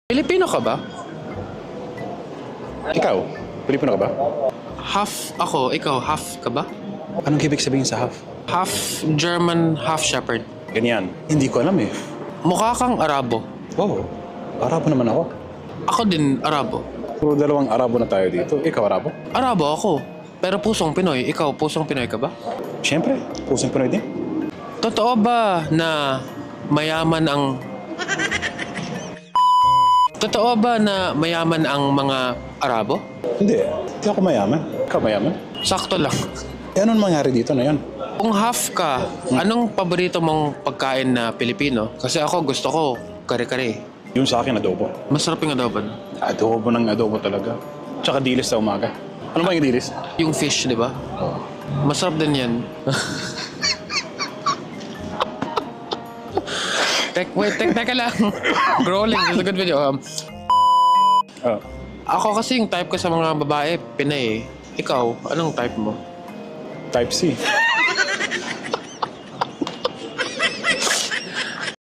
Pilipino ka ba? Ikaw, Pilipino ka ba? Half ako, ikaw half ka ba? Anong ibig sabihin sa half? Half German, half Shepherd. Ganyan. Hindi ko alam eh. Mukha kang Arabo. Oo, Arabo naman ako. Ako din Arabo. Puro dalawang Arabo na tayo dito. Ikaw Arabo? Arabo ako. Pero pusong Pinoy. Ikaw, pusong Pinoy ka ba? Siyempre, pusong Pinoy din. Totoo ba na mayaman ang... Totoo ba na mayaman ang mga Arabo? Hindi, hindi ako mayaman. Ikaw mayaman? Sakto lang. Eh anong mangyari dito na yan? Kung half ka, anong paborito mong pagkain na Pilipino? Kasi ako gusto ko kare-kare. Yung sa akin, adobo. Masarap yung adobo. Adobo ng adobo talaga. Tsaka dilis sa umaga. Ano ba yung dilis? Yung fish, di ba? Masarap din yan. Teka lang. Growling, it's a good video. Oh. Ako kasi yung type ko sa mga babae, Pinay. Ikaw, anong type mo? Type C.